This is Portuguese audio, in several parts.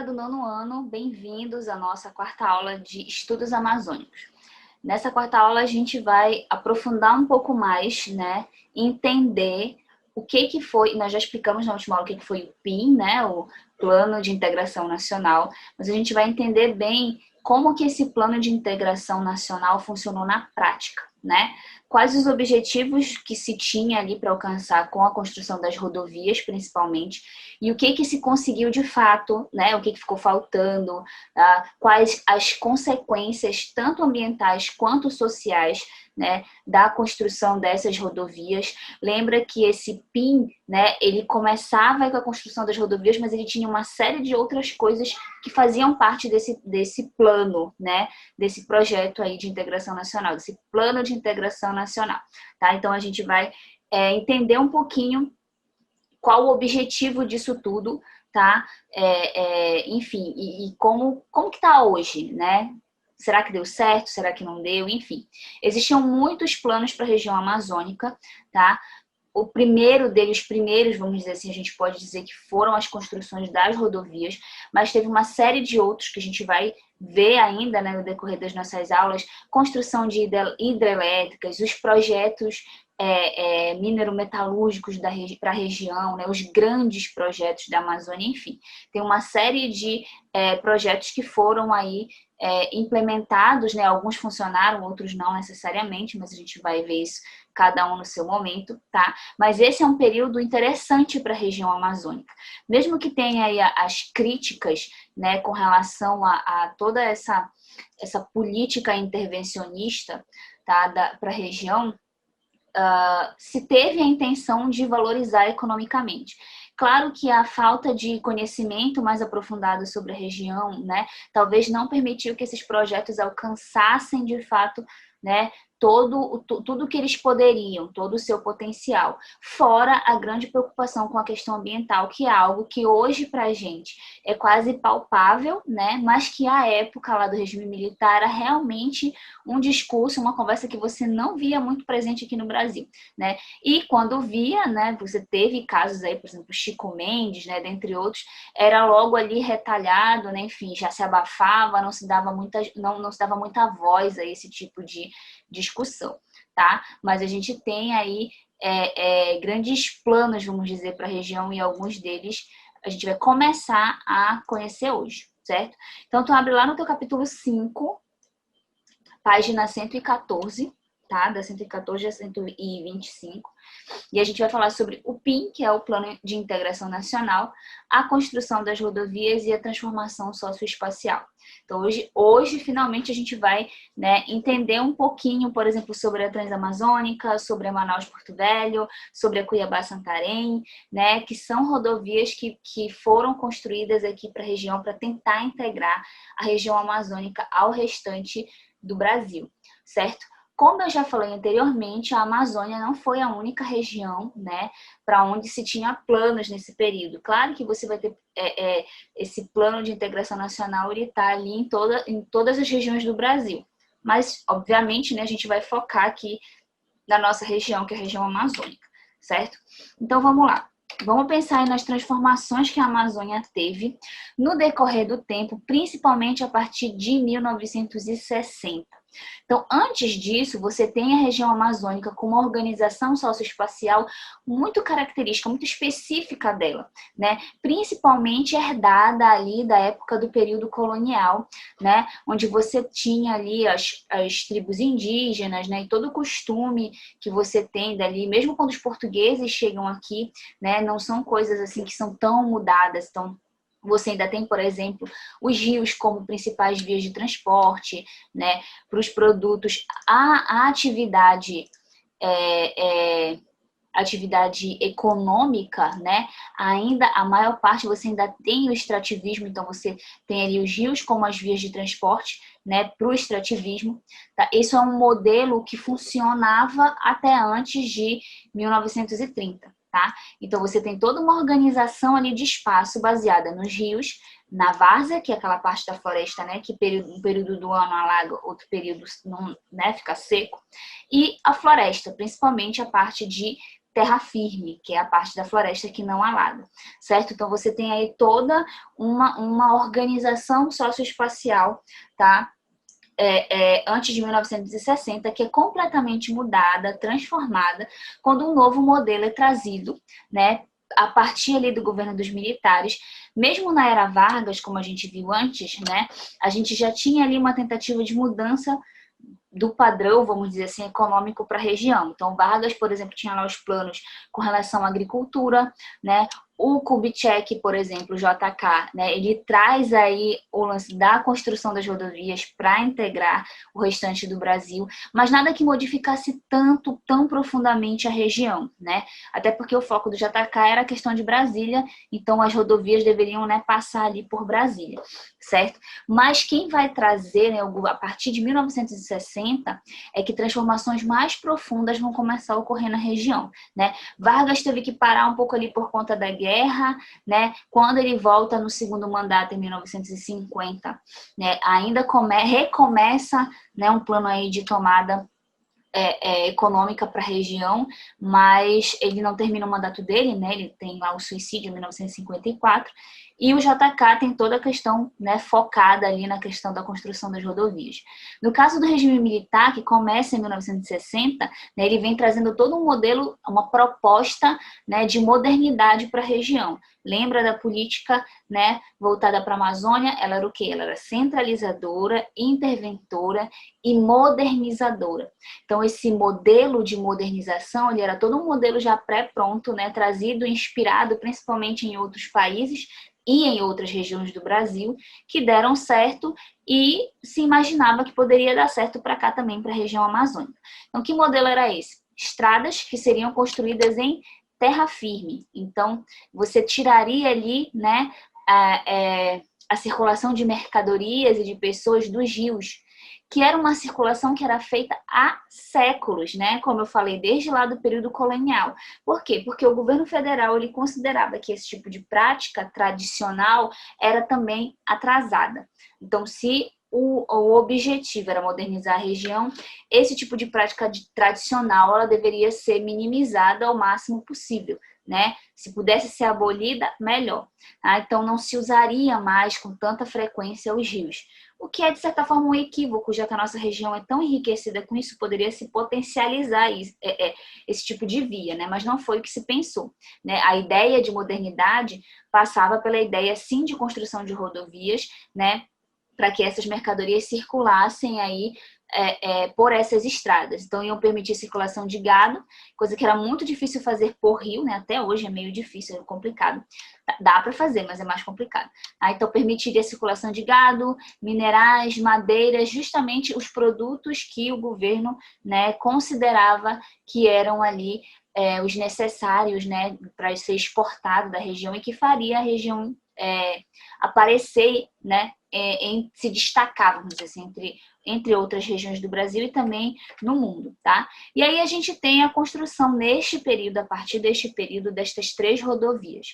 do nono ano, bem-vindos à nossa quarta aula de Estudos Amazônicos. Nessa quarta aula a gente vai aprofundar um pouco mais, né, entender o que foi, nós já explicamos na última aula o que foi o PIN, né, o Plano de Integração Nacional, mas a gente vai entender bem como que esse Plano de Integração Nacional funcionou na prática, né? Quais os objetivos que se tinha ali para alcançar com a construção das rodovias, principalmente, e o que se conseguiu de fato, né? O que ficou faltando, quais as consequências, tanto ambientais quanto sociais, né, da construção dessas rodovias. Lembra que esse PIN, né, ele começava com a construção das rodovias, mas ele tinha uma série de outras coisas que faziam parte desse plano, né, desse projeto aí de integração nacional, desse plano de integração nacional, tá? Então a gente vai entender um pouquinho qual o objetivo disso tudo, tá? Enfim, e como que tá hoje, né? Será que deu certo? Será que não deu? Enfim, existiam muitos planos para a região amazônica, tá? O primeiro deles, os primeiros, vamos dizer assim, a gente pode dizer que foram as construções das rodovias, mas teve uma série de outros que a gente vai ver ainda, né, no decorrer das nossas aulas, construção de hidrelétricas, os projetos minero-metalúrgicos para a região, né, os grandes projetos da Amazônia, enfim. Tem uma série de projetos que foram aí implementados, né, alguns funcionaram, outros não necessariamente, mas a gente vai ver isso cada um no seu momento, tá? Mas esse é um período interessante para a região amazônica. Mesmo que tenha aí as críticas, né, com relação a toda essa política intervencionista, tá, para a região, se teve a intenção de valorizar economicamente. Claro que a falta de conhecimento mais aprofundado sobre a região, né, talvez não permitiu que esses projetos alcançassem de fato, né, tudo que eles poderiam, todo o seu potencial. Fora a grande preocupação com a questão ambiental, que é algo que hoje para a gente é quase palpável, né, mas que à época lá do regime militar era realmente um discurso, uma conversa que você não via muito presente aqui no Brasil, né? E quando via, né, você teve casos aí, por exemplo, Chico Mendes, né, dentre outros, era logo ali retalhado, né, enfim, já se abafava, não se dava muita voz a esse tipo de discussão, tá? Mas a gente tem aí grandes planos, vamos dizer, para a região, e alguns deles a gente vai começar a conhecer hoje, certo? Então, tu abre lá no teu capítulo 5, página 114, tá? Da 114 a 125. E a gente vai falar sobre o PIN, que é o Plano de Integração Nacional, a construção das rodovias e a transformação socioespacial. Então, hoje finalmente, a gente vai, né, entender um pouquinho, por exemplo, sobre a Transamazônica, sobre a Manaus-Porto Velho, sobre a Cuiabá-Santarém, né, que são rodovias que foram construídas aqui para a região para tentar integrar a região amazônica ao restante do Brasil, certo? Como eu já falei anteriormente, a Amazônia não foi a única região, né, para onde se tinha planos nesse período. Claro que você vai ter esse plano de integração nacional, ele está ali em todas as regiões do Brasil. Mas, obviamente, né, a gente vai focar aqui na nossa região, que é a região amazônica, certo? Então, vamos lá. Vamos pensar aí nas transformações que a Amazônia teve no decorrer do tempo, principalmente a partir de 1960. Então, antes disso, você tem a região amazônica com uma organização socioespacial muito característica, muito específica dela, né? Principalmente herdada ali da época do período colonial, né? Onde você tinha ali as tribos indígenas, né? E todo o costume que você tem dali, mesmo quando os portugueses chegam aqui, né? Não são coisas assim que são tão mudadas, tão... Você ainda tem, por exemplo, os rios como principais vias de transporte, né, para os produtos. A atividade atividade econômica, né, ainda a maior parte você ainda tem o extrativismo, então você tem ali os rios como as vias de transporte, né, para o extrativismo. Tá? Isso é um modelo que funcionava até antes de 1930. Tá? Então, você tem toda uma organização ali de espaço baseada nos rios, na várzea, que é aquela parte da floresta, né, que um período do ano alaga, outro período não, né, fica seco, e a floresta, principalmente a parte de terra firme, que é a parte da floresta que não alaga, certo? Então você tem aí toda uma organização socioespacial, tá? Antes de 1960, que é completamente mudada, transformada, quando um novo modelo é trazido, né? A partir ali do governo dos militares, mesmo na era Vargas, como a gente viu antes, né? A gente já tinha ali uma tentativa de mudança do padrão, vamos dizer assim, econômico para a região. Então, Vargas, por exemplo, tinha lá os planos com relação à agricultura, né? O Kubitschek, por exemplo, o JK, né? Ele traz aí o lance da construção das rodovias para integrar o restante do Brasil, mas nada que modificasse tão profundamente a região, né? Até porque o foco do JK era a questão de Brasília, então as rodovias deveriam, né, passar ali por Brasília, certo? Mas quem vai trazer, né, a partir de 1960, é que transformações mais profundas vão começar a ocorrer na região, né? Vargas teve que parar um pouco ali por conta da guerra, né? Quando ele volta no segundo mandato em 1950, né? Ainda recomeça, né, um plano aí de tomada econômica para a região, mas ele não termina o mandato dele, né? Ele tem lá o suicídio em 1954, e o JK tem toda a questão, né, focada ali na questão da construção das rodovias. No caso do regime militar, que começa em 1960, né, ele vem trazendo todo um modelo, uma proposta, né, de modernidade para a região. Lembra da política, né, voltada para a Amazônia? Ela era o quê? Ela era centralizadora, interventora e modernizadora. Então, esse modelo de modernização, ele era todo um modelo já pré-pronto, né, trazido, inspirado principalmente em outros países e em outras regiões do Brasil, que deram certo e se imaginava que poderia dar certo para cá também, para a região amazônica. Então, que modelo era esse? Estradas que seriam construídas em terra firme. Então, você tiraria ali, né, a circulação de mercadorias e de pessoas dos rios, que era uma circulação que era feita há séculos, né? Como eu falei, desde lá do período colonial. Por quê? Porque o governo federal ele considerava que esse tipo de prática tradicional era também atrasada. Então, se o objetivo era modernizar a região, esse tipo de prática tradicional ela deveria ser minimizada ao máximo possível, né? Se pudesse ser abolida, melhor. Tá? Então, não se usaria mais com tanta frequência os rios. O que é, de certa forma, um equívoco, já que a nossa região é tão enriquecida com isso, poderia se potencializar esse tipo de via, né? Mas não foi o que se pensou, né? A ideia de modernidade passava pela ideia, sim, de construção de rodovias, né? Para que essas mercadorias circulassem aí por essas estradas. Então, iam permitir circulação de gado, coisa que era muito difícil fazer por rio, né? Até hoje é meio difícil, é complicado. Dá para fazer, mas é mais complicado. Então, permitiria a circulação de gado, minerais, madeiras, justamente os produtos que o governo, né, considerava que eram ali os necessários, né, para ser exportado da região e que faria a região aparecer, né, se destacar, vamos dizer assim, entre outras regiões do Brasil e também no mundo, tá? E aí a gente tem a construção neste período, a partir deste período, destas 3 rodovias.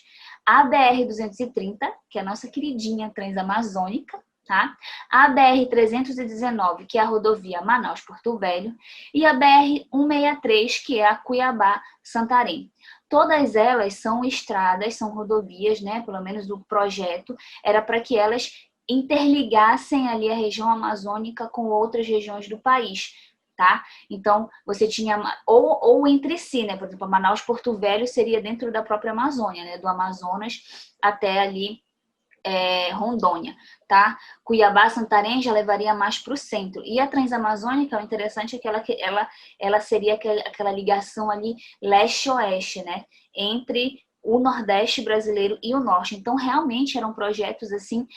A BR-230, que é a nossa queridinha transamazônica, tá? A BR-319, que é a rodovia Manaus-Porto Velho, e a BR-163, que é a Cuiabá-Santarém. Todas elas são estradas, são rodovias, né? Pelo menos o projeto era para que elas interligassem ali a região amazônica com outras regiões do país, tá? Então, você tinha, ou entre si, né? Por exemplo, Manaus-Porto Velho seria dentro da própria Amazônia, né? Do Amazonas até ali Rondônia, tá? Cuiabá-Santarém já levaria mais para o centro. E a Transamazônica, o interessante é que ela seria aquela ligação ali leste-oeste, né? Entre o Nordeste brasileiro e o Norte. Então, realmente eram projetos, assim,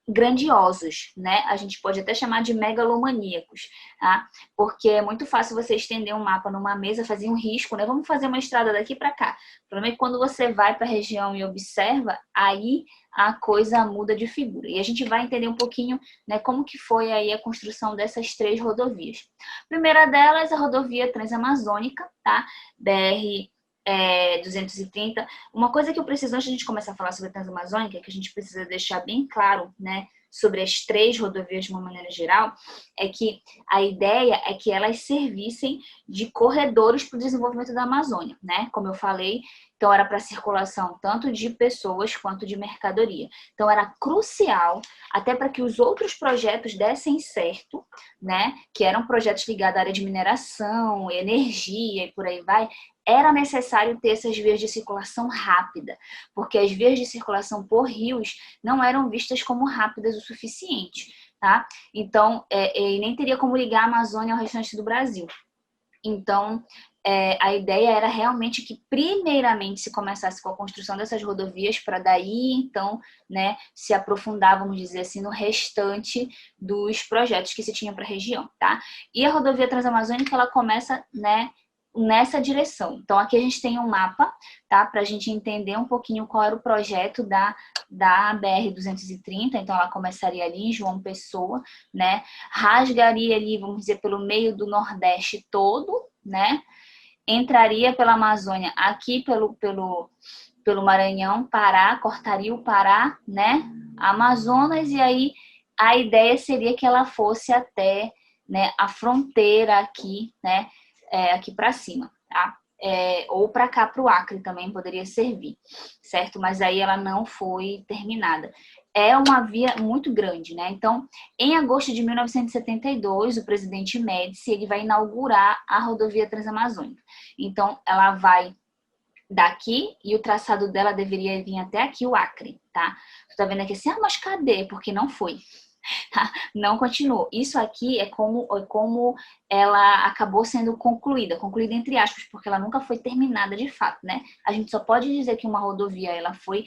grandiosos, né? A gente pode até chamar de megalomaníacos, tá? Porque é muito fácil você estender um mapa numa mesa, fazer um risco, né? Vamos fazer uma estrada daqui para cá. O problema é que quando você vai para a região e observa, aí a coisa muda de figura. E a gente vai entender um pouquinho, né, como que foi aí a construção dessas 3 rodovias. A primeira delas, a rodovia Transamazônica, tá? BR 230. Uma coisa que eu preciso, antes de a gente começar a falar sobre a Transamazônica, que a gente precisa deixar bem claro, né, sobre as 3 rodovias de uma maneira geral, é que a ideia é que elas servissem de corredores para o desenvolvimento da Amazônia, né? Como eu falei, então era para circulação tanto de pessoas quanto de mercadoria. Então era crucial, até para que os outros projetos dessem certo, né? Que eram projetos ligados à área de mineração, energia e por aí vai, era necessário ter essas vias de circulação rápida, porque as vias de circulação por rios não eram vistas como rápidas o suficiente, tá? Então, nem teria como ligar a Amazônia ao restante do Brasil. Então, a ideia era realmente que, primeiramente, se começasse com a construção dessas rodovias, para daí, então, né, se aprofundar, vamos dizer assim, no restante dos projetos que se tinha para a região, tá? E a rodovia Transamazônica, ela começa, né, nessa direção. Então, aqui a gente tem um mapa, tá? Para a gente entender um pouquinho qual era o projeto da BR-230. Então, ela começaria ali em João Pessoa, né? Rasgaria ali, vamos dizer, pelo meio do Nordeste todo, né? Entraria pela Amazônia, aqui pelo Maranhão, Pará, cortaria o Pará, né? Amazonas, e aí a ideia seria que ela fosse até, né, a fronteira aqui, né? Aqui para cima, tá? Ou para cá, para o Acre também poderia servir, certo? Mas aí ela não foi terminada. É uma via muito grande, né? Então, em agosto de 1972, o presidente Médici ele vai inaugurar a rodovia Transamazônica. Então, ela vai daqui e o traçado dela deveria vir até aqui, o Acre, tá? Tu tá vendo aqui assim, mas cadê? Porque não foi. Tá? Não continuou. Isso aqui é como ela acabou sendo concluída entre aspas, porque ela nunca foi terminada de fato, né? A gente só pode dizer que uma rodovia ela foi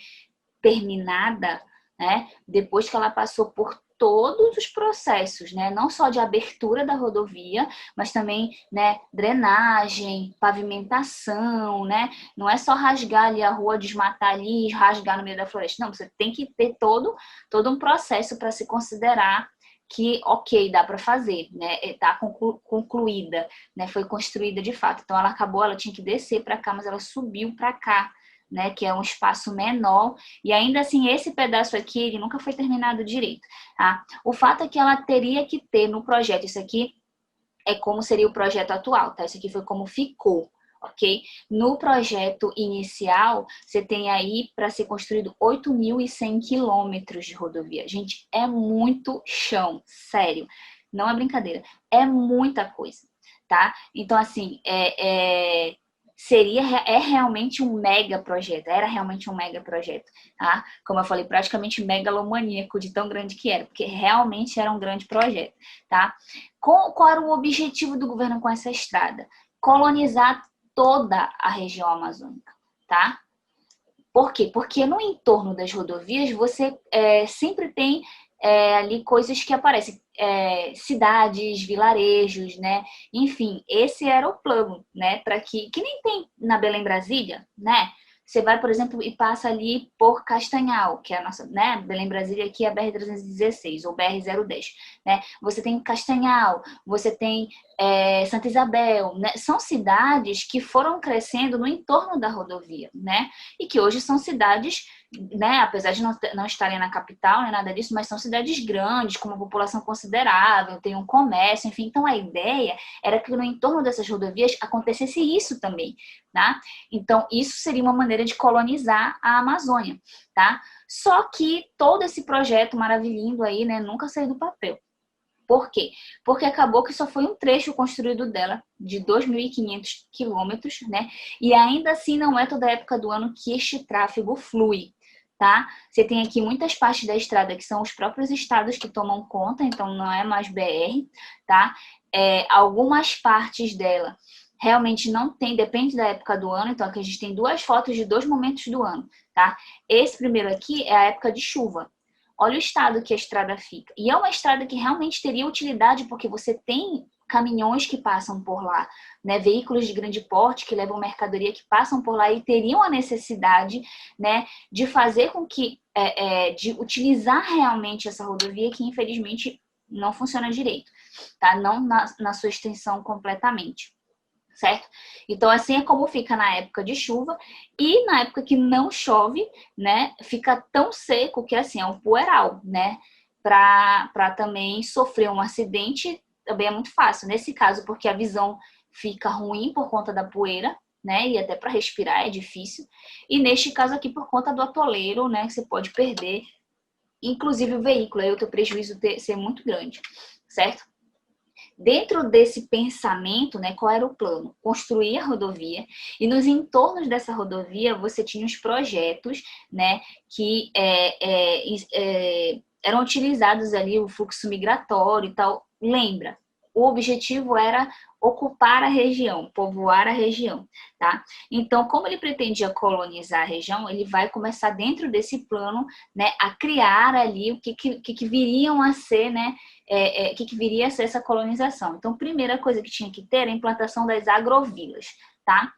terminada, né, depois que ela passou por todos os processos, né, não só de abertura da rodovia, mas também, né, drenagem, pavimentação, né, não é só rasgar ali a rua, desmatar ali e rasgar no meio da floresta, não, você tem que ter todo um processo para se considerar que, ok, dá para fazer, né, está concluída, né, foi construída de fato. Então ela tinha que descer para cá, mas ela subiu para cá, né, que é um espaço menor, e ainda assim esse pedaço aqui ele nunca foi terminado direito, tá? O fato é que ela teria que ter no projeto, isso aqui é como seria o projeto atual, tá? Isso aqui foi como ficou, ok? No projeto inicial, você tem aí para ser construído 8.100 quilômetros de rodovia. Gente, é muito chão, sério, não é brincadeira, é muita coisa, tá? Então, assim, era realmente um mega projeto, tá? Como eu falei, praticamente megalomaníaco de tão grande que era, porque realmente era um grande projeto, tá? Qual era o objetivo do governo com essa estrada? Colonizar toda a região amazônica, tá? Por quê? Porque no entorno das rodovias você sempre tem ali coisas que aparecem, cidades, vilarejos, né? Enfim, esse era o plano, né? Para que nem tem na Belém Brasília, né? Você vai, por exemplo, e passa ali por Castanhal, que é a nossa, né? Belém Brasília aqui é a BR-316 ou BR-010, né? Você tem Castanhal, você tem Santa Isabel, né? São cidades que foram crescendo no entorno da rodovia, né? E que hoje são cidades, né? Apesar de não estarem na capital, nem nada disso, mas são cidades grandes, com uma população considerável, tem um comércio, enfim. Então a ideia era que no entorno dessas rodovias acontecesse isso também, tá? Então isso seria uma maneira de colonizar a Amazônia, tá? Só que todo esse projeto maravilhoso aí, né, nunca saiu do papel. Por quê? Porque acabou que só foi um trecho construído dela, de 2.500 quilômetros, né? E ainda assim não é toda a época do ano que este tráfego flui, tá? Você tem aqui muitas partes da estrada que são os próprios estados que tomam conta, então não é mais BR, tá? Algumas partes dela realmente não tem, depende da época do ano, então aqui a gente tem 2 fotos de 2 momentos do ano, tá? Esse primeiro aqui é a época de chuva. Olha o estado que a estrada fica. E é uma estrada que realmente teria utilidade, porque você tem caminhões que passam por lá, né? Veículos de grande porte que levam mercadoria que passam por lá e teriam a necessidade, né, de fazer com que, de utilizar realmente essa rodovia que infelizmente não funciona direito, tá? Não na sua extensão completamente. Certo? Então, assim é como fica na época de chuva e na época que não chove, né? Fica tão seco que, assim, é um poeiral, né? para também sofrer um acidente, também é muito fácil. Nesse caso, porque a visão fica ruim por conta da poeira, né? E até para respirar é difícil. E neste caso aqui, por conta do atoleiro, né? Que você pode perder, inclusive o veículo, aí o teu prejuízo ser muito grande, certo? Dentro desse pensamento, né, qual era o plano? Construir a rodovia, e nos entornos dessa rodovia você tinha os projetos, né, que eram utilizados ali, o fluxo migratório e tal. Lembra, o objetivo era ocupar a região, povoar a região, tá? Então, como ele pretendia colonizar a região, ele vai começar dentro desse plano, né, a criar ali o que viriam a ser, né, que viria a ser essa colonização. Então, primeira coisa que tinha que ter era a implantação das agrovilas, tá?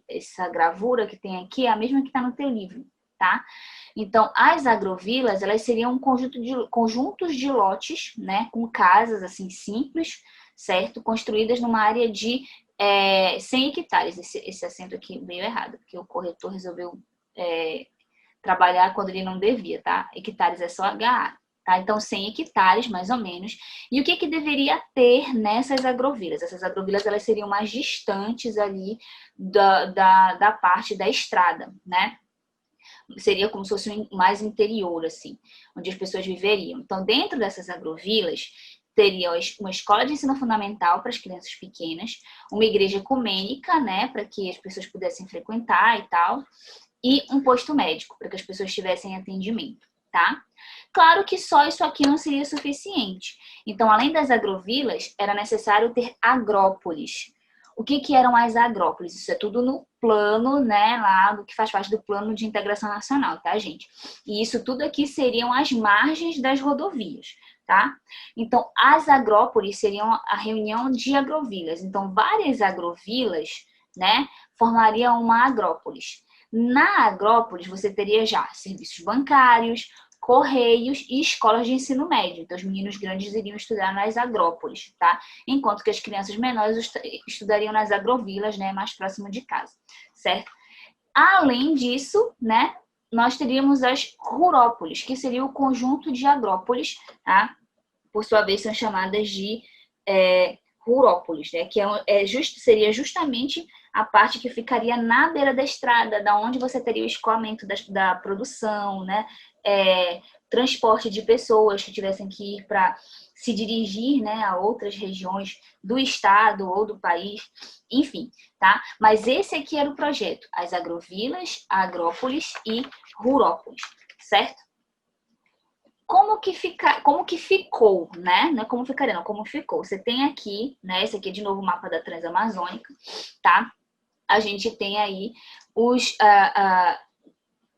Essa gravura que tem aqui é a mesma que está no teu livro, tá? Então, as agrovilas, elas seriam um conjuntos de lotes, né, com casas assim simples, certo? Construídas numa área de 100 hectares. Esse acento aqui veio errado, porque o corretor resolveu trabalhar quando ele não devia, tá? Hectares é só HA. Tá? Então, 100 hectares, mais ou menos. E o que deveria ter nessas agrovilas? Essas agrovilas, elas seriam mais distantes ali da parte da estrada, né? Seria como se fosse mais interior, assim, onde as pessoas viveriam. Então, dentro dessas agrovilas, teria uma escola de ensino fundamental para as crianças pequenas, uma igreja ecumênica, né, para que as pessoas pudessem frequentar e tal, e um posto médico, para que as pessoas tivessem atendimento, tá? Claro que só isso aqui não seria suficiente. Então, além das agrovilas, era necessário ter agrópolis. O que eram as agrópolis? Isso é tudo no plano, né, lá do que faz parte do plano de integração nacional, tá, gente? E isso tudo aqui seriam as margens das rodovias, tá? Então, as agrópolis seriam a reunião de agrovilas. Então, várias agrovilas, né, formariam uma agrópolis. Na agrópolis, você teria já serviços bancários, correios e escolas de ensino médio. Então, os meninos grandes iriam estudar nas agrópolis, tá? Enquanto que as crianças menores estudariam nas agrovilas, né, mais próximo de casa, certo? Além disso, né, nós teríamos as rurópolis, que seria o conjunto de agrópolis, tá? Por sua vez, são chamadas de rurópolis, né? Que seria justamente a parte que ficaria na beira da estrada, da onde você teria o escoamento da produção, né? Transporte de pessoas que tivessem que ir para se dirigir, né, a outras regiões do estado ou do país, enfim, tá? Mas esse aqui era o projeto, as agrovilas, agrópolis e rurópolis, certo? Como que ficou, né? Não é como ficaria, não, como ficou. Você tem aqui, né? Esse aqui é de novo o mapa da Transamazônica, tá? A gente tem aí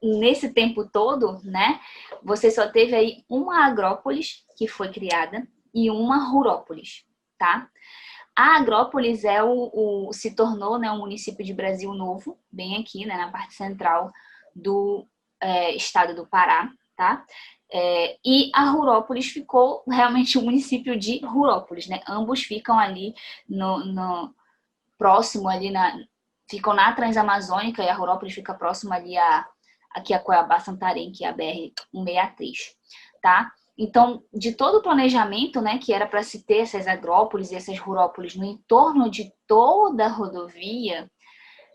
nesse tempo todo, né? Você só teve aí uma agrópolis que foi criada e uma rurópolis, tá? A agrópolis se tornou, né, um município de Brasil Novo, bem aqui, né, na parte central do estado do Pará, tá? E a Rurópolis ficou realmente o município de Rurópolis, né? Ambos ficam ali no próximo ali ficam na Transamazônica, e a Rurópolis fica próximo ali aqui a Cuiabá, Santarém, que é a BR-163, tá? Então, de todo o planejamento, né, que era para se ter essas agrópolis e essas rurópolis no entorno de toda a rodovia,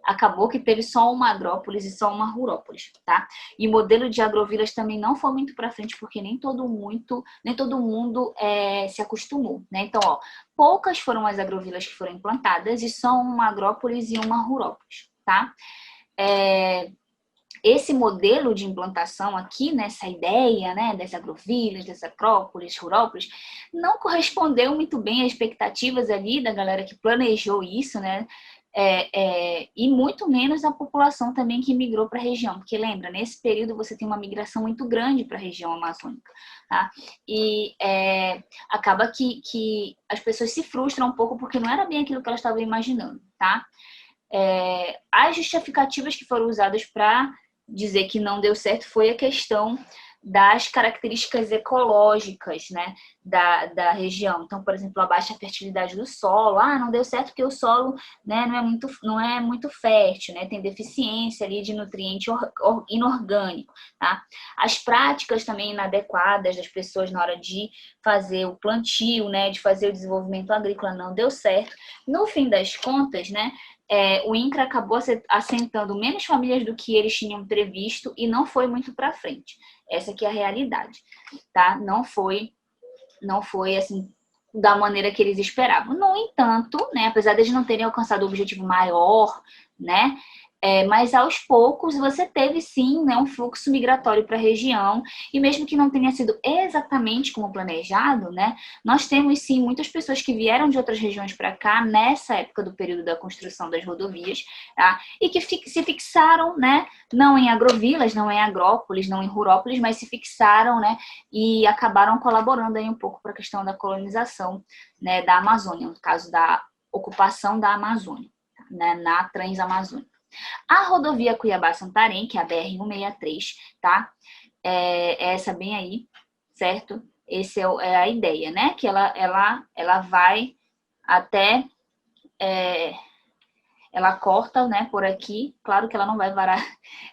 acabou que teve só uma agrópolis e só uma rurópolis, tá? E o modelo de agrovilas também não foi muito para frente, porque nem todo mundo se acostumou, né? Então, ó, poucas foram as agrovilas que foram implantadas e só uma agrópolis e uma rurópolis, tá? Esse modelo de implantação aqui, nessa ideia, né, das agrovilas, das acrópolis, rurópolis, não correspondeu muito bem às expectativas ali da galera que planejou isso, né? E muito menos a população também que migrou para a região, porque lembra, nesse período você tem uma migração muito grande para a região amazônica, tá? E acaba que as pessoas se frustram um pouco porque não era bem aquilo que elas estavam imaginando, tá? As justificativas que foram usadas para dizer que não deu certo foi a questão das características ecológicas, né, da região. Então, por exemplo, a baixa fertilidade do solo. Não deu certo porque o solo, né, não é muito fértil, né, tem deficiência ali de nutriente inorgânico, tá? As práticas também inadequadas das pessoas na hora de fazer o plantio, né, de fazer o desenvolvimento agrícola não deu certo. No fim das contas, né, o INCRA acabou assentando menos famílias do que eles tinham previsto e não foi muito para frente. Essa aqui é a realidade, tá? Não foi assim da maneira que eles esperavam. No entanto, né, apesar de eles não terem alcançado o objetivo maior, né, mas aos poucos você teve sim, né, um fluxo migratório para a região, e mesmo que não tenha sido exatamente como planejado, né, nós temos sim muitas pessoas que vieram de outras regiões para cá nessa época do período da construção das rodovias, tá? E que se fixaram, né, não em agrovilas, não em agrópolis, não em rurópolis, mas se fixaram, né, e acabaram colaborando aí um pouco para a questão da colonização, né, da Amazônia, no caso da ocupação da Amazônia, né, na Transamazônica. A rodovia Cuiabá-Santarém, que é a BR-163, tá? É essa bem aí, certo? Essa é a ideia, né? Que ela vai até... ela corta, né, por aqui. Claro que ela não vai varar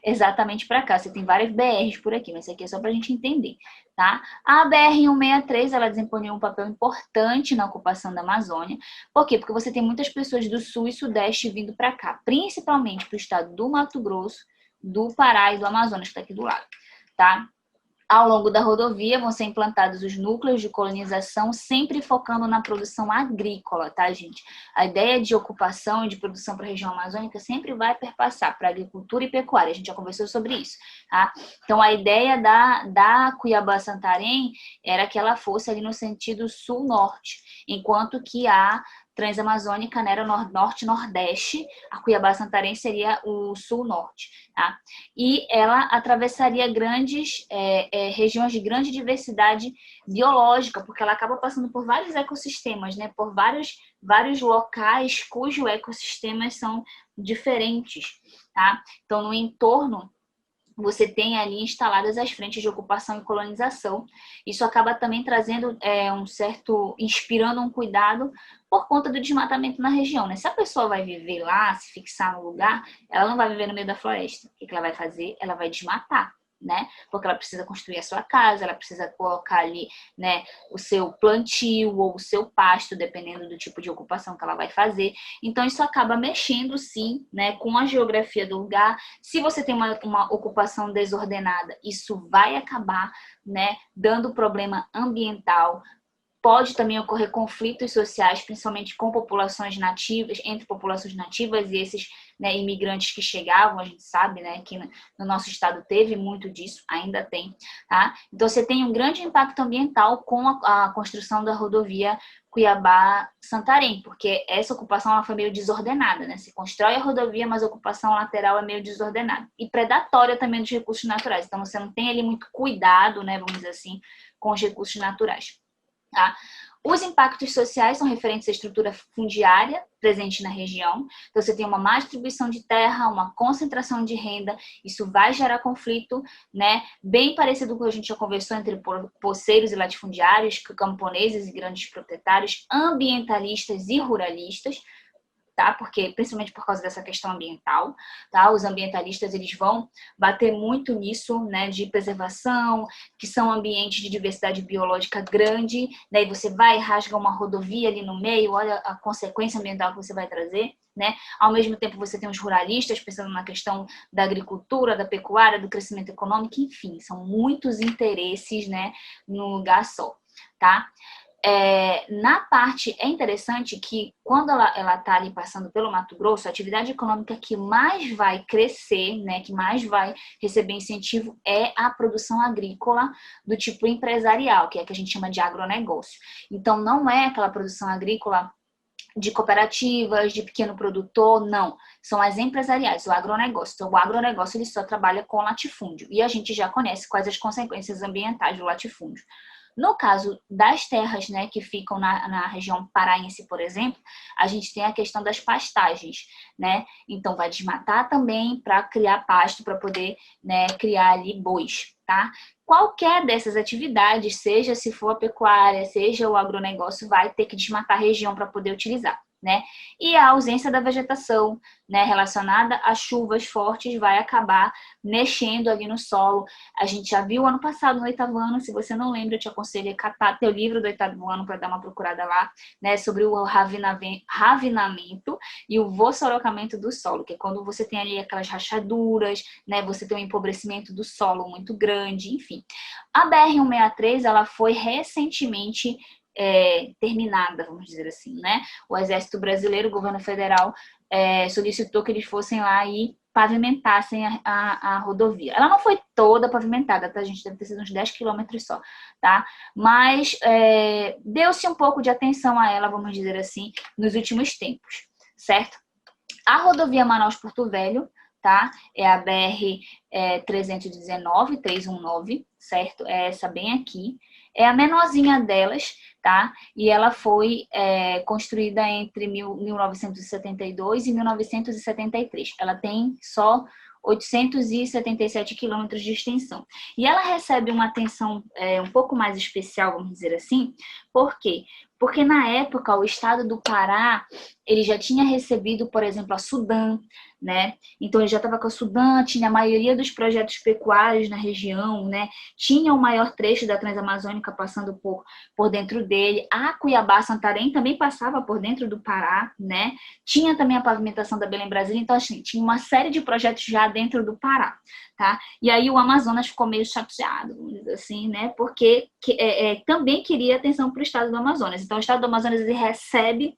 exatamente para cá. Você tem várias BRs por aqui, mas isso aqui é só para a gente entender, tá? A BR-163, ela desempenhou um papel importante na ocupação da Amazônia. Por quê? Porque você tem muitas pessoas do sul e sudeste vindo para cá, principalmente para o estado do Mato Grosso, do Pará e do Amazonas, que está aqui do lado, tá? Ao longo da rodovia vão ser implantados os núcleos de colonização, sempre focando na produção agrícola, tá, gente? A ideia de ocupação e de produção para a região amazônica sempre vai perpassar para agricultura e pecuária. A gente já conversou sobre isso, tá? Então, a ideia da Cuiabá-Santarém era que ela fosse ali no sentido sul-norte, enquanto que a Transamazônica, né, era norte-nordeste, a Cuiabá-Santarém seria o sul-norte, tá? E ela atravessaria grandes regiões de grande diversidade biológica, porque ela acaba passando por vários ecossistemas, né, por vários locais cujos ecossistemas são diferentes, tá? Então, no entorno, você tem ali instaladas as frentes de ocupação e colonização. Isso acaba também trazendo inspirando um cuidado por conta do desmatamento na região, né? Se a pessoa vai viver lá, se fixar no lugar, ela não vai viver no meio da floresta. O que ela vai fazer? Ela vai desmatar, né? Porque ela precisa construir a sua casa, ela precisa colocar ali, né, o seu plantio ou o seu pasto, dependendo do tipo de ocupação que ela vai fazer. Então, isso acaba mexendo, sim, né, com a geografia do lugar. Se você tem uma ocupação desordenada, isso vai acabar, né, dando problema ambiental. Pode também ocorrer conflitos sociais, principalmente com populações nativas, entre populações nativas e esses, né, imigrantes que chegavam, a gente sabe, né, que no nosso estado teve muito disso, ainda tem, tá? Então, você tem um grande impacto ambiental com a construção da rodovia Cuiabá-Santarém, porque essa ocupação ela foi meio desordenada, né? Se constrói a rodovia, mas a ocupação lateral é meio desordenada. E predatória também dos recursos naturais. Então, você não tem ali muito cuidado, né, vamos dizer assim, com os recursos naturais. Tá? Os impactos sociais são referentes à estrutura fundiária presente na região. Então, você tem uma má distribuição de terra, uma concentração de renda, isso vai gerar conflito, né? Bem parecido com o que a gente já conversou entre poceiros e latifundiários, camponeses e grandes proprietários, ambientalistas e ruralistas, tá? Porque principalmente por causa dessa questão ambiental, tá? Os ambientalistas eles vão bater muito nisso, né, de preservação, que são ambientes de diversidade biológica grande, daí você vai e rasga uma rodovia ali no meio, olha a consequência ambiental que você vai trazer, né? Ao mesmo tempo você tem os ruralistas pensando na questão da agricultura, da pecuária, do crescimento econômico, enfim, são muitos interesses, né, num lugar só, tá? Na parte, é interessante que quando ela está ali passando pelo Mato Grosso, a atividade econômica que mais vai crescer, né, que mais vai receber incentivo é a produção agrícola do tipo empresarial, que é a que a gente chama de agronegócio. Então, não é aquela produção agrícola de cooperativas, de pequeno produtor, não. São as empresariais, o agronegócio. Então, o agronegócio ele só trabalha com latifúndio. E a gente já conhece quais as consequências ambientais do latifúndio. No caso das terras, né, que ficam na região paraense, por exemplo, a gente tem a questão das pastagens, né? Então, vai desmatar também para criar pasto, para poder, né, criar ali bois, tá? qualquer dessas atividades, seja se for a pecuária, seja o agronegócio, vai ter que desmatar a região para poder utilizar, né? E a ausência da vegetação, né, relacionada a chuvas fortes vai acabar mexendo ali no solo. A gente já viu ano passado no 8º ano, se você não lembra, eu te aconselho a catar teu livro do 8º ano para dar uma procurada lá, né, sobre o ravinamento e o vossorocamento do solo, que é quando você tem ali aquelas rachaduras, né, você tem um empobrecimento do solo muito grande, enfim. A BR-163, ela foi recentemente terminada, vamos dizer assim, né? O Exército Brasileiro, o governo federal, solicitou que eles fossem lá e pavimentassem a rodovia. Ela não foi toda pavimentada, tá, gente? Deve ter sido uns 10 quilômetros só, tá? Mas deu-se um pouco de atenção a ela, vamos dizer assim, nos últimos tempos, certo? A rodovia Manaus-Porto Velho, tá? É a BR 319, certo? É essa bem aqui. É a menorzinha delas, tá? E ela foi construída entre 1972 e 1973. Ela tem só 877 quilômetros de extensão. E ela recebe uma atenção um pouco mais especial, vamos dizer assim. Por quê? Porque na época o estado do Pará, ele já tinha recebido, por exemplo, a Sudam, né? Então ele já estava com a Sudam, tinha a maioria dos projetos pecuários na região, né? Tinha o maior trecho da Transamazônica passando por dentro dele. A Cuiabá-Santarém também passava por dentro do Pará, né? Tinha também a pavimentação da Belém-Brasília, então assim, tinha uma série de projetos já dentro do Pará, tá? E aí o Amazonas ficou meio chateado, vamos dizer assim, né? Porque também queria atenção para o estado do Amazonas. Então o estado do Amazonas ele recebe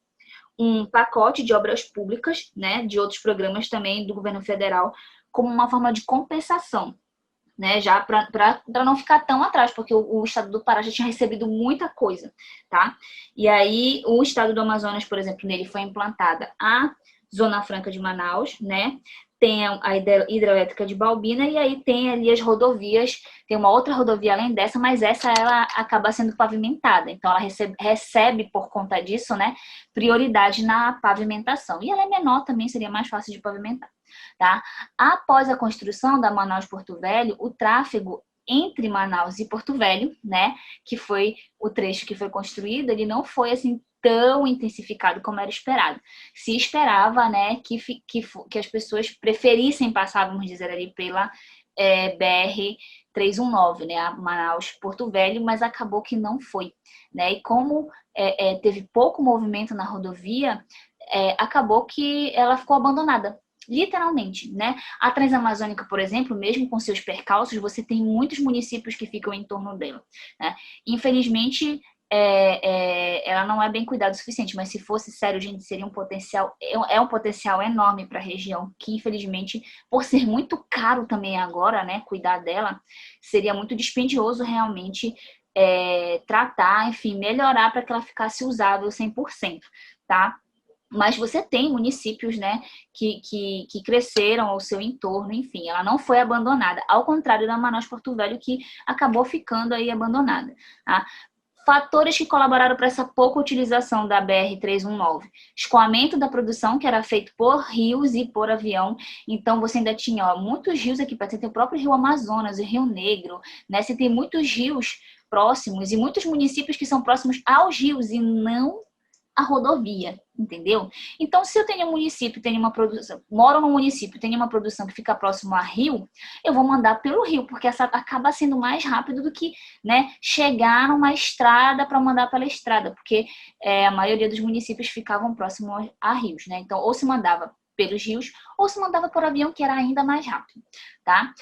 um pacote de obras públicas, né, de outros programas também do governo federal, como uma forma de compensação, né, já para não ficar tão atrás, porque o estado do Pará já tinha recebido muita coisa, tá? E aí o estado do Amazonas, por exemplo, nele foi implantada a Zona Franca de Manaus, né? Tem a hidrelétrica de Balbina e aí tem ali as rodovias, tem uma outra rodovia além dessa, mas essa ela acaba sendo pavimentada, então ela recebe por conta disso, né, prioridade na pavimentação. E ela é menor também, seria mais fácil de pavimentar, tá? Após a construção da Manaus-Porto Velho, o tráfego entre Manaus e Porto Velho, né, que foi o trecho que foi construído, ele não foi assim tão intensificado como era esperado. Se esperava, né, que as pessoas preferissem passar, vamos dizer, ali pela BR-319, né, a Manaus-Porto Velho, mas acabou que não foi, né, e como teve pouco movimento na rodovia, acabou que ela ficou abandonada. Literalmente, né? A Transamazônica, por exemplo, mesmo com seus percalços, você tem muitos municípios que ficam em torno dela, né? Infelizmente, ela não é bem cuidada o suficiente, mas se fosse sério, gente, seria um potencial, um potencial enorme para a região, que infelizmente, por ser muito caro também agora, né, cuidar dela, seria muito dispendioso realmente tratar, enfim, melhorar para que ela ficasse usável 100%, tá? Mas você tem municípios, né, que cresceram ao seu entorno, enfim, ela não foi abandonada, ao contrário da Manaus-Porto Velho, que acabou ficando aí abandonada, tá? Fatores que colaboraram para essa pouca utilização da BR-319. Escoamento da produção, que era feito por rios e por avião. Então, você ainda tinha muitos rios aqui, para ter o próprio Rio Amazonas, o Rio Negro, né? Você tem muitos rios próximos e muitos municípios que são próximos aos rios e não a rodovia, entendeu? Então, se eu tenho um município, tenho uma produção, moro num município, tenho uma produção que fica próximo a rio, eu vou mandar pelo rio, porque essa acaba sendo mais rápido do que, né, chegar numa estrada para mandar pela estrada, porque a maioria dos municípios ficavam próximos a rios, né? Então, ou se mandava pelos rios, ou se mandava por avião, que era ainda mais rápido, tá?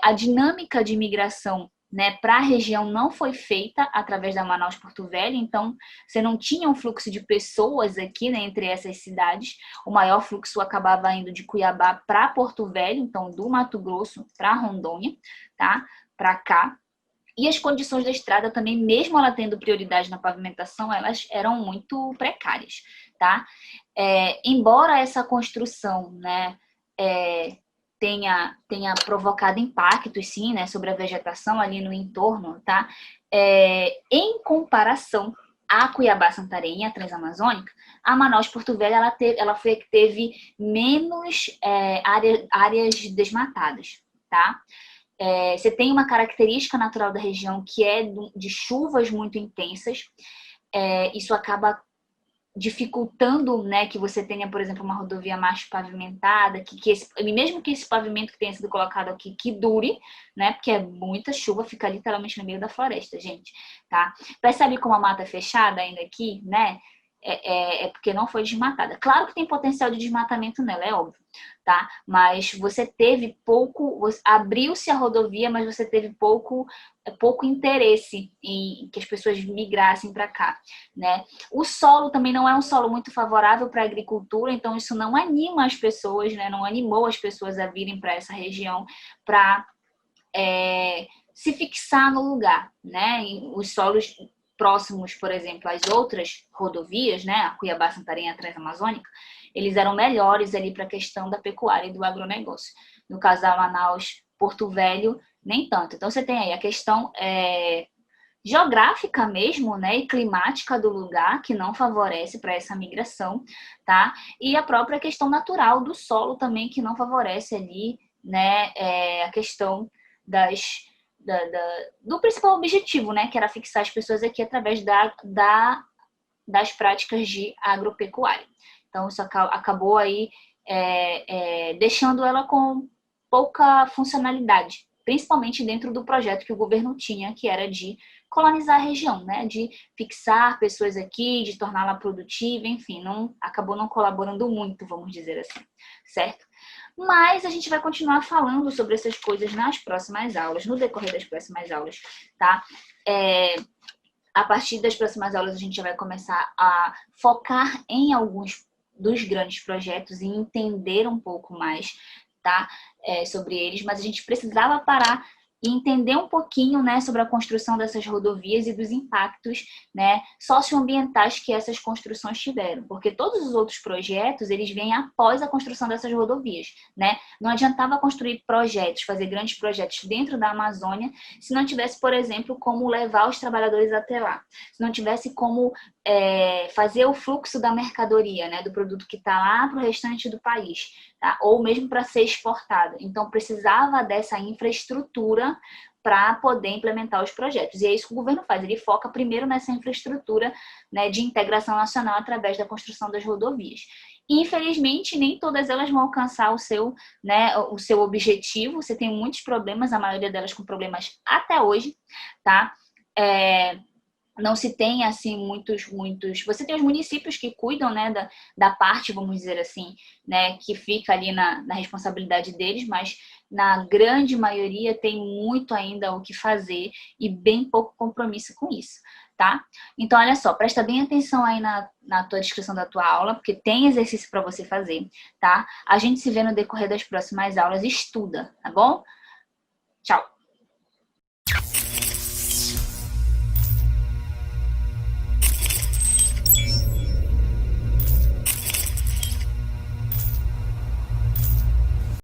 A dinâmica de migração, né, para a região não foi feita através da Manaus-Porto Velho, então você não tinha um fluxo de pessoas aqui, né, entre essas cidades. O maior fluxo acabava indo de Cuiabá para Porto Velho, então do Mato Grosso para Rondônia, tá? Para cá. E as condições da estrada também, mesmo ela tendo prioridade na pavimentação, elas eram muito precárias, tá? Embora essa construção, né, tenha provocado impactos, sim, né, sobre a vegetação ali no entorno, tá? Em comparação a Cuiabá-Santarém, a Transamazônica, a Manaus-Porto Velho, ela foi a que teve menos áreas desmatadas, tá? Você tem uma característica natural da região que é de chuvas muito intensas. Isso acaba dificultando, né, que você tenha, por exemplo, uma rodovia mais pavimentada, mesmo que esse pavimento que tenha sido colocado aqui, que dure, né, porque é muita chuva, fica literalmente no meio da floresta, gente, tá? Percebe como a mata é fechada ainda aqui, né? Porque não foi desmatada. Claro que tem potencial de desmatamento nela, é óbvio, tá? Mas você teve pouco, abriu-se a rodovia, mas você teve pouco interesse em que as pessoas migrassem para cá, né? O solo também não é um solo muito favorável para a agricultura, então isso não anima as pessoas, né? Não animou as pessoas a virem para essa região para se fixar no lugar, né? Os solos próximos, por exemplo, às outras rodovias, né? A Cuiabá, Santarém, a Transamazônica, eles eram melhores ali para a questão da pecuária e do agronegócio. No caso da Manaus, Porto Velho, nem tanto. Então você tem aí a questão geográfica mesmo, né, e climática do lugar, que não favorece para essa migração, tá? E a própria questão natural do solo também, que não favorece ali, né, a questão do principal objetivo, né, que era fixar as pessoas aqui através das práticas de agropecuária. Então, isso acabou aí deixando ela com pouca funcionalidade, principalmente dentro do projeto que o governo tinha, que era de colonizar a região, né? De fixar pessoas aqui, de torná-la produtiva, enfim, acabou não colaborando muito, vamos dizer assim, certo? Mas a gente vai continuar falando sobre essas coisas nas próximas aulas, no decorrer das próximas aulas, tá? A partir das próximas aulas, a gente já vai começar a focar em alguns dos grandes projetos e entender um pouco mais, tá? Sobre eles, mas a gente precisava parar e entender um pouquinho, né, sobre a construção dessas rodovias e dos impactos, né, socioambientais que essas construções tiveram, porque todos os outros projetos, eles vêm após a construção dessas rodovias, né? Não adiantava construir projetos, fazer grandes projetos dentro da Amazônia, se não tivesse, por exemplo, como levar os trabalhadores até lá, se não tivesse como fazer o fluxo da mercadoria, né, do produto que está lá para o restante do país, tá? Ou mesmo para ser exportado. Então, precisava dessa infraestrutura para poder implementar os projetos. E é isso que o governo faz, ele foca primeiro nessa infraestrutura, né, de integração nacional através da construção das rodovias. Infelizmente, nem todas elas vão alcançar o seu objetivo, você tem muitos problemas, a maioria delas com problemas até hoje, tá? Não se tem, assim, muitos... Você tem os municípios que cuidam, né, da parte, vamos dizer assim, né, que fica ali na responsabilidade deles, mas na grande maioria tem muito ainda o que fazer e bem pouco compromisso com isso, tá? Então, olha só, presta bem atenção aí na tua descrição da tua aula, porque tem exercício para você fazer, tá? A gente se vê no decorrer das próximas aulas, estuda, tá bom? Tchau!